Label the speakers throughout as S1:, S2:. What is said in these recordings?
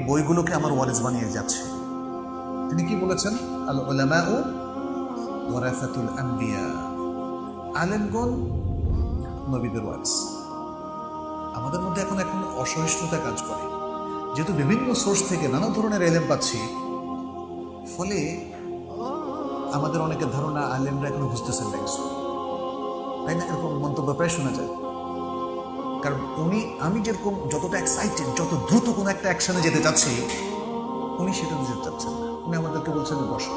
S1: বইগুলোকে আমার ওয়ারিস বানিয়ে যাচ্ছে। তিনি কি বলেছেন? আল উলামাউ ওয়ারাসাতুল আম্বিয়া, আলেমগণ নবীদের ওয়ারিস। আমাদের মধ্যে এখন অসহিষ্ণুতা কাজ করে, যেহেতু বিভিন্ন সোর্স থেকে নানা ধরনের এলেম পাচ্ছি, ফলে আমাদের অনেকের ধারণা আলেমরা এখনো বুঝতেছেন না কিছু, তাই না? এরকম মন্তব্য প্রায় শোনা যায়। কারণ আমি যেরকম যতটা এক্সাইটেড, যত দ্রুত কোনো একটা অ্যাকশনে যেতে চাচ্ছি, উনি সেটা যেতে চাচ্ছেন না। উনি আমাদেরকে বলছেন বসো,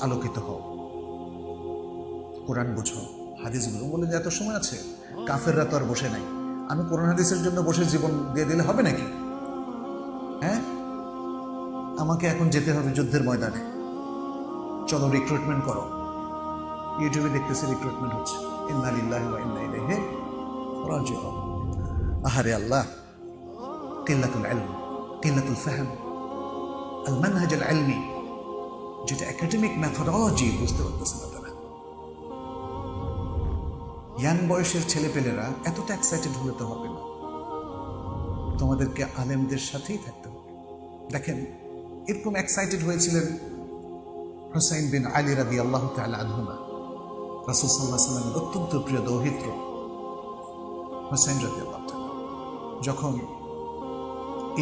S1: আলোকিত হও, কোরআন বুঝো, হাদিসগুলো। বলে যে এত সময় আছে, কাফেররা তো আর বসে নাই, আমি কোরআন হাদিসের জন্য বসে জীবন দিয়ে দিলে হবে নাকি? হ্যাঁ, আমাকে এখন যেতে হবে যুদ্ধের ময়দানে, চলো রিক্রুটমেন্ট করো। ইউটিউবে দেখতেছি রিক্রুটমেন্ট হচ্ছে। ইন্না লিল্লাহি ওয়া ইন্না ইলাইহি রাজিউন। আহারে আল্লাহ, কিল্লাতুল ইলম, কিল্লাতুল ফাহম, আল মানহাজ আল ইলমি, যেটা একাডেমিক মেথোডোলজি বুঝতে পারতেছে না তারা। ইয়াং বয়সের ছেলেপেলেরা এতটা এক্সাইটেড হলে তো হবে না, তোমাদেরকে আলেমদের সাথেই থাকতে হবে। দেখেন, এরকম এক্সাইটেড হয়েছিলেন হুসাইন বিন আলী রাদিয়াল্লাহু তাআলা আনহুমা, রাসূল সাল্লাল্লাহু আলাইহি ওয়াসাল্লামের অত্যন্ত প্রিয় দৌহিত্র হুসাইন রাদিয়াল্লাহু তাআলা যখন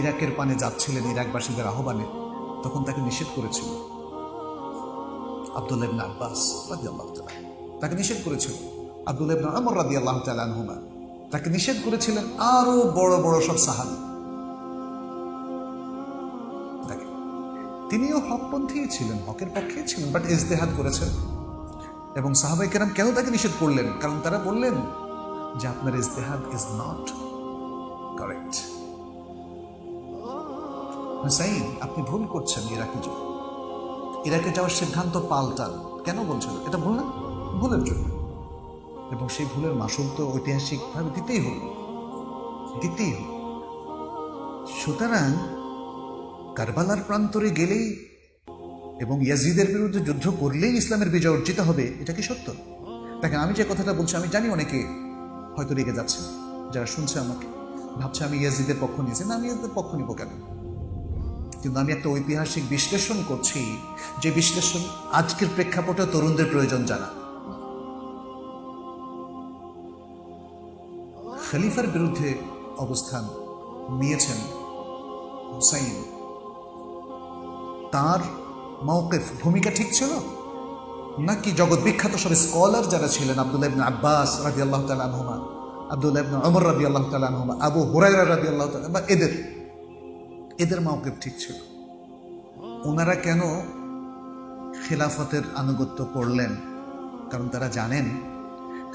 S1: ইরাকের পানে যাচ্ছিলেন ইরাকবাসীদের আহ্বানে, তখন তাকে নিষেধ করেছিল আব্দুল্লাহ ইবনে আব্বাস রাদিয়াল্লাহু তাআলা, তাকে নিষেধ করেছিল আব্দুল্লাহ ইবনে ওমর রাদিয়াল্লাহু তাআলা আনহুমা, তাকে নিষেধ করেছিলেন আরো বড় বড় সব সাহাবী। তিনিও হকপন্থী ছিলেন, হকের পক্ষে ছিলেন, বাট ইজতিহাদ করেছেন। এবং সাহাবায়ে কেরাম কেন তাকে নিষেধ করলেন? কারণ তারা বললেন যে আপনার ইজতিহাদ ইজ নট কারেক্ট। হুসাইন, আপনি ভুল করছেন। ইরাকে যাওয়ার সিদ্ধান্ত পাল্টান। কেন বলছেন? এটা ভুল না? ভুলের জন্য। এবং সেই ভুলের মাসুল তো ঐতিহাসিকভাবে দিতেই হল। সুতরাং কারবালার প্রান্তরে গেলেই এবং ইয়াজিদের বিরুদ্ধে যুদ্ধ করলেই ইসলামের বিজয় অর্জিত হবে, এটা কি সত্য? দেখেন, আমি যে কথাটা বলছি, আমি জানি অনেকে হয়তো রেগে যাচ্ছে, যারা শুনছে আমাকে ভাবছে আমি ইয়াজিদের পক্ষ নিয়েছি। না, আমি ইয়াজিদের পক্ষ নিব কেন? কিন্তু আমি একটা ঐতিহাসিক বিশ্লেষণ করছি, যে বিশ্লেষণ আজকের প্রেক্ষাপটে তরুণদের প্রয়োজন জানা। খলিফার বিরুদ্ধে অবস্থান নিয়েছেন হুসাইন, তার মওকিফ, ভূমিকা ঠিক ছিল নাকি জগৎ বিখ্যাত সব স্কলার যারা ছিলেন, আব্দুল্লাহ ইবনে আব্বাস রাদিয়াল্লাহু তাআলা আনহুমা, আব্দুল্লাহ ইবনে ওমর রাদিয়াল্লাহু তাআলা আনহুমা, আবু হুরায়রা রাদিয়াল্লাহু তাআলা, বা এদের মওকিফ ঠিক ছিল? ওনারা কেন খিলাফতের আনুগত্য করলেন? কারণ তারা জানেন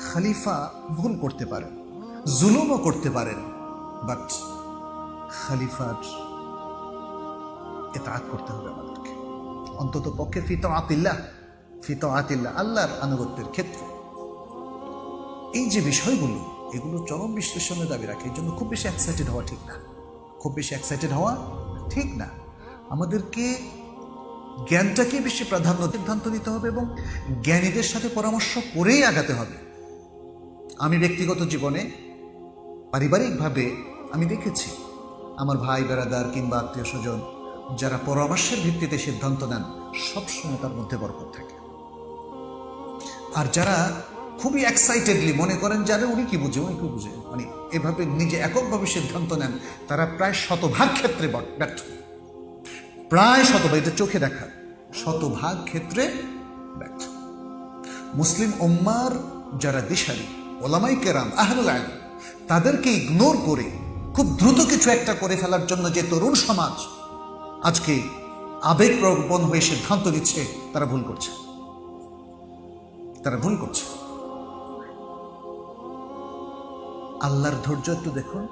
S1: খলিফা ভুল করতে পারেন, জুলুমও করতে পারেন, বাট খলিফার ইতাআত করতে হবে আমাদেরকে, অন্তত পক্ষে ফি তাআতিল্লাহ, আল্লাহর আনুগত্যের ক্ষেত্রে। এই যে বিষয়গুলো, এগুলো চরম বিশ্লেষণের দাবি রাখে। এই জন্য খুব বেশি এক্সাইটেড হওয়া ঠিক না। আমাদেরকে জ্ঞানটাকে বেশি প্রাধান্য, সিদ্ধান্ত নিতে হবে এবং জ্ঞানীদের সাথে পরামর্শ করেই আগাতে হবে। আমি ব্যক্তিগত জীবনে, পারিবারিকভাবে আমি দেখেছি আমার ভাই বেরাদার কিংবা আত্মীয় স্বজন যারা পরামর্শের ভিত্তিতে সিদ্ধান্ত নেন, সবসময় তার মধ্যে বরকত থাকে। আর যারা খুবই এক্সাইটেডলি মনে করেন যে উনি কি বুঝে, মানে এভাবে নিজে এককভাবে সিদ্ধান্ত নেন, তারা প্রায় শতভাগ ক্ষেত্রে ব্যর্থ। প্রায় শতভাগ, এটা চোখে দেখা, শতভাগ ক্ষেত্রে ব্যর্থ। মুসলিম উম্মার যারা দিশারি, ওলামায়ে কেরাম, আহলুল ইলম, তাদেরকে ইগনোর করে খুব দ্রুত কিছু একটা করে ফেলার জন্য যে তরুণ সমাজ আজকে আবেগপ্রবণ হয়ে সিদ্ধান্ত নিচ্ছে, তারা ভুল করছে। আল্লাহর ধৈর্য একটু দেখুন।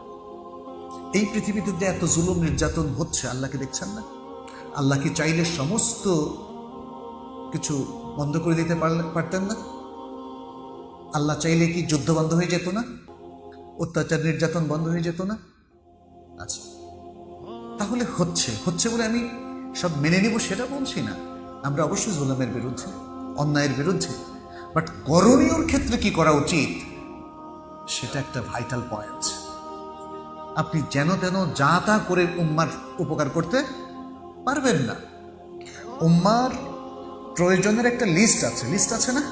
S1: এই পৃথিবীতে যে এত জুলুম নির্যাতন হচ্ছে, আল্লাহকে দেখছেন না? আল্লাহ কি চাইলে সমস্ত কিছু বন্ধ করে দিতে পারতেন না? আল্লাহ চাইলে কি যুদ্ধ বন্ধ হয়ে যেত না? অত্যাচার নির্যাতন বন্ধ হয়ে যেত না? আচ্ছা, তাহলে হচ্ছে বলে আমি সব মেনে নিব সেটা বলছি না। আমরা অবশ্যই জুলুমের বিরুদ্ধে, অন্যায়ের বিরুদ্ধে, বাট করণীয়র ক্ষেত্রে কি করা উচিত সেটা একটা ভাইটাল পয়েন্ট। আপনি যেন তেন যা তা করে উম্মার উপকার করতে পারবেন না। উম্মার প্রয়োজনের একটা লিস্ট আছে না?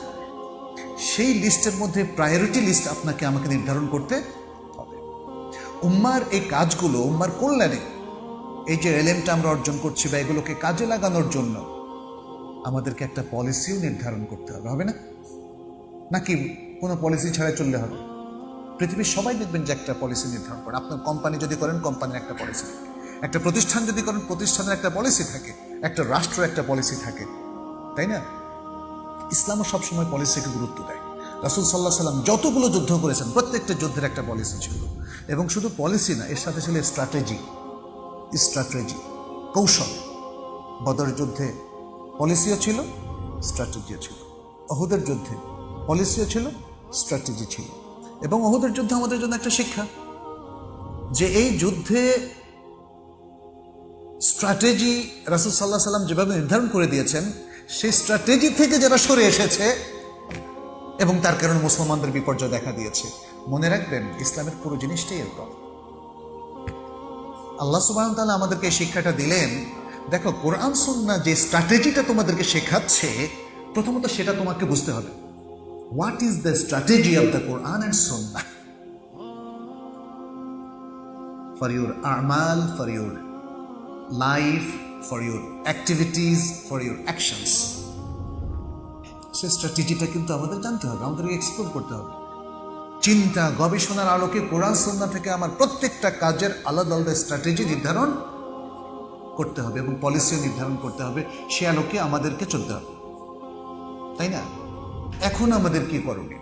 S1: সেই লিস্টের মধ্যে প্রায়োরিটি লিস্ট আপনাকে আমাকে নির্ধারণ করতে হবে। উম্মার এই কাজগুলো, উম্মার কল্যাণে, এই যে এলেমটা আমরা অর্জন করছি বা এগুলোকে কাজে লাগানোর জন্য আমাদেরকে একটা পলিসিও নির্ধারণ করতে হবে, হবে না? নাকি কোনো পলিসি ছাড়া চললে হবে? পৃথিবীর সবাই দেখবেন যে একটা পলিসি নির্ধারণ করে। আপনার কোম্পানি যদি করেন, কোম্পানির একটা পলিসি থাকে। একটা প্রতিষ্ঠান যদি করেন, প্রতিষ্ঠানের একটা পলিসি থাকে। একটা রাষ্ট্র একটা পলিসি থাকে, তাই না? ইসলামও সবসময় পলিসিকে গুরুত্ব দেয়। রাসূল সাল্লাল্লাহু আলাইহি সাল্লাম যতগুলো যুদ্ধ করেছেন, প্রত্যেকটা যুদ্ধের একটা পলিসি ছিল। এবং শুধু পলিসি না, এর সাথে ছিল স্ট্র্যাটেজি, কৌশল। বদর যুদ্ধে পলিসিও ছিল, স্ট্র্যাটেজিও ছিল। উহুদের যুদ্ধে পলিসিও ছিল, স্ট্র্যাটেজি ছিল। এবং উহুদের যুদ্ধ আমাদের জন্য একটা শিক্ষা, যে এই যুদ্ধে স্ট্র্যাটেজি রাসূল সাল্লাল্লাহু আলাইহি সাল্লাম যেভাবে নির্ধারণ করে দিয়েছেন, সেই স্ট্র্যাটেজি থেকে যারা সরে এসেছে এবং তার কারণে মুসলমানদের বিপর্যয় দেখা দিয়েছে। মনে রাখবেন, ইসলামের পুরো জিনিসটাই এরকম। আল্লাহ সুবহানাহু ওয়া তাআলা আমাদেরকে এই শিক্ষাটা দিলেন। দেখো, কোরআন সুন্নাহ যে স্ট্র্যাটেজিটা তোমাদেরকে শেখাচ্ছে, প্রথমত সেটা তোমাকে বুঝতে হবে। What is the strategy of the Quran and Sunnah for your আমাল, for your life, for your activities, for your actions. সেই স্ট্র্যাটেজিটা কিন্তু আমাদের জানতে হবে, আমাদেরকে এক্সপ্লোর করতে হবে। চিন্তা গবেষণার আলোকে কোরআন সুন্নাহ থেকে আমার প্রত্যেকটা কাজের আলাদা আলাদা স্ট্র্যাটেজি নির্ধারণ করতে হবে এবং পলিসিও নির্ধারণ করতে হবে। সে আলোকে আমাদেরকে চলতে হবে, তাই না? এখন আমাদের কি করণীয়?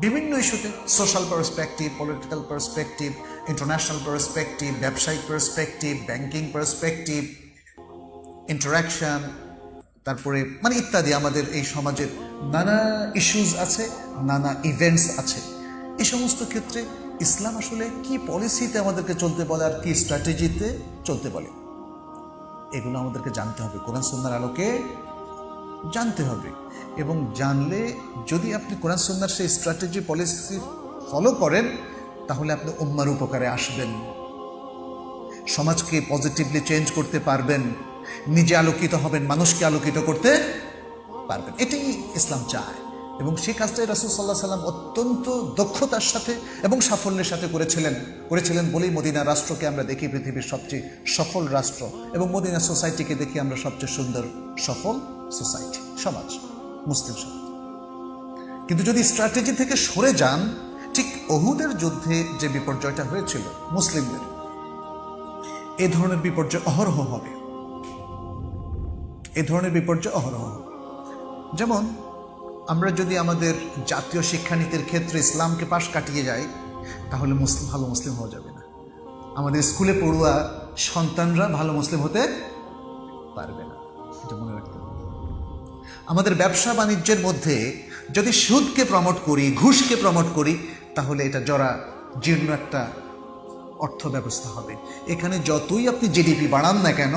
S1: বিভিন্ন ইস্যুতে, social perspective, political perspective, international perspective, ব্যবসায়িক পার্সপেক্টিভ, ব্যাংকিং পার্সপেক্টিভ, ইন্টারাকশন, তারপরে মানে ইত্যাদি, আমাদের এই সমাজের নানা ইস্যুজ আছে, নানা ইভেন্টস আছে। এই সমস্ত ক্ষেত্রে ইসলাম আসলে কি পলিসিতে আমাদেরকে চলতে বলে আর কি স্ট্র্যাটেজিতে চলতে বলে, এগুলো আমাদেরকে জানতে হবে, কোরআন সুন্নাহর আলোকে জানতে হবে। এবং জানলে যদি আপনি কোরআন সুন্নাহর সেই স্ট্র্যাটেজি পলিসি ফলো করেন, তাহলে আপনি উম্মার উপকারে আসবেন, সমাজকে পজিটিভলি চেঞ্জ করতে পারবেন, নিজে আলোকিত হবেন, মানুষকে আলোকিত করতে পারবেন। এটাই ইসলাম চায়। এবং সেই কাজটাই রাসূল সাল্লাল্লাহু আলাইহি সাল্লাম অত্যন্ত দক্ষতার সাথে এবং সাফল্যের সাথে করেছিলেন বলেই মদিনা রাষ্ট্রকে আমরা দেখি পৃথিবীর সবচেয়ে সফল রাষ্ট্র, এবং মদিনা সোসাইটিকে দেখি আমরা সবচেয়ে সুন্দর সফল সোসাইটি, সমাজ, মুসলিম সমাজ। কিন্তু যদি স্ট্র্যাটেজি থেকে সরে যান, ঠিক উহুদের যুদ্ধে যে বিপর্যয়টা হয়েছিল মুসলিমদের, এই ধরনের বিপর্যয় অহরহ হবে। যেমন আমরা যদি আমাদের জাতীয় শিক্ষানীতির ক্ষেত্রে ইসলামকে পাশ কাটিয়ে যাই, তাহলে ভালো মুসলিম হওয়া যাবে না। আমাদের স্কুলে পড়ুয়া সন্তানরা ভালো মুসলিম হতে পারবে না, এটা মনে রাখতে হবে। আমাদের ব্যবসা বাণিজ্যের মধ্যে যদি সুদকে প্রমোট করি, ঘুষকে প্রমোট করি, তাহলে এটা জরা জীর্ণ একটা অর্থ ব্যবস্থা হবে। এখানে যতই আপনি জিডিপি বাড়ান না কেন,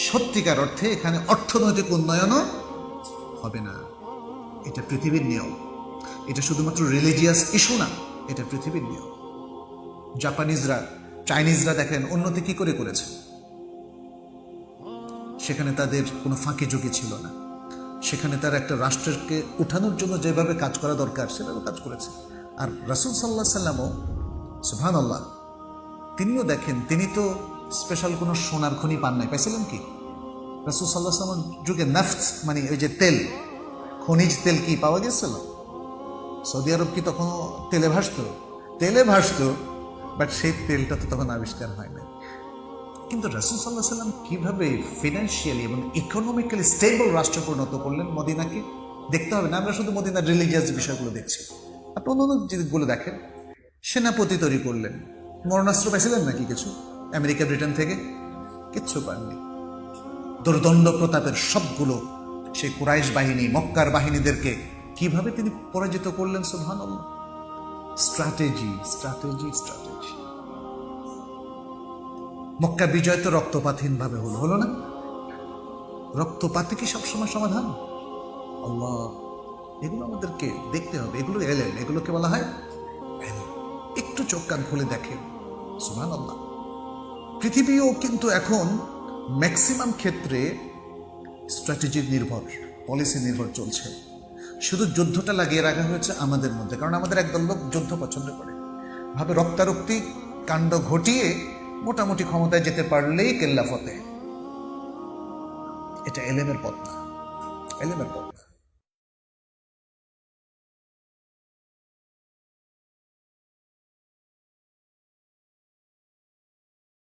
S1: সত্যিকার অর্থে এখানে অর্থনৈতিক উন্নয়নও হবে না। এটা পৃথিবীর নিয়ম। এটা শুধুমাত্র রিলিজিয়াস ইস্যু না, এটা পৃথিবীর নিয়ম। জাপানিজরা, চাইনিজরা দেখেন উন্নতি কি করে করেছে। সেখানে তাদের কোনো ফাঁকি ঝুঁকি ছিল না। সেখানে তারা একটা রাষ্ট্রকে উঠানোর জন্য যেভাবে কাজ করা দরকার সেভাবে কাজ করেছে। আর রাসূল সাল্লাল্লাহু আলাইহি সাল্লামও, সুবহানাল্লাহ, তিনিও দেখেন, তিনি তো স্পেশাল কোনো সোনার খনি পান নাই। পাইছিলেন কি? রাসূল সাল্লাল্লাহু আলাইহি সাল্লাম যুগে নাফত, মানে ওই যে তেল, খনিজ তেল কি পাওয়া গেছিল? সৌদি আরব কি তখন তেলে ভাসতো, বাট সেই তেলটা তো তখন আবিষ্কার হয় না। কিন্তু রাসূল সাল্লাল্লাহু আলাইহি সাল্লাম কিভাবে ফিনান্সিয়ালি এবং ইকোনমিক্যালি স্টেবল রাষ্ট্রে পরিণত করলেন মদিনাকে, দেখতে হবে না? আমরা শুধু মদিনার রিলিজিয়াস বিষয়গুলো দেখছি। আপনি অন্য দিকগুলো দেখেন। সেনাপতি তৈরি করলেন, মরণাস্ত্র পাইছিলেন নাকি কিছু? আমেরিকা, ব্রিটেন থেকে কিচ্ছু পাননি। দুর্দণ্ড প্রতাপের সবগুলো সেই কুরাইশ বাহিনী, মক্কার বাহিনীদেরকে কিভাবে তিনি পরাজিত করলেন, সুবহানাল্লাহ। স্ট্র্যাটেজি। মক্কা বিজয় তো রক্তপাতহীন ভাবে হলো না? রক্তপাতই কি সবসময় সমাধান? আল্লাহ, এগুলো আমাদেরকে দেখতে হবে। এগুলো এলেন, এগুলোকে বলা হয় একটু চোখ কান খুলে দেখেন, সুবহানাল্লাহ, পৃথিবীও কিন্তু এখন ম্যাক্সিমাম ক্ষেত্রে স্ট্র্যাটেজি নির্ভর, পলিসি নির্ভর চলছে। শুধু যুদ্ধটা লাগিয়ে রাখা হয়েছে আমাদের মধ্যে, কারণ আমাদের একদল লোক যুদ্ধ পছন্দ করে, ভাবে রক্তারক্তি কাণ্ড ঘটিয়ে মোটামুটি ক্ষমতায় যেতে পারলেই কেল্লা ফতে। এটা এলেমের পথ না, এলেমের পথ।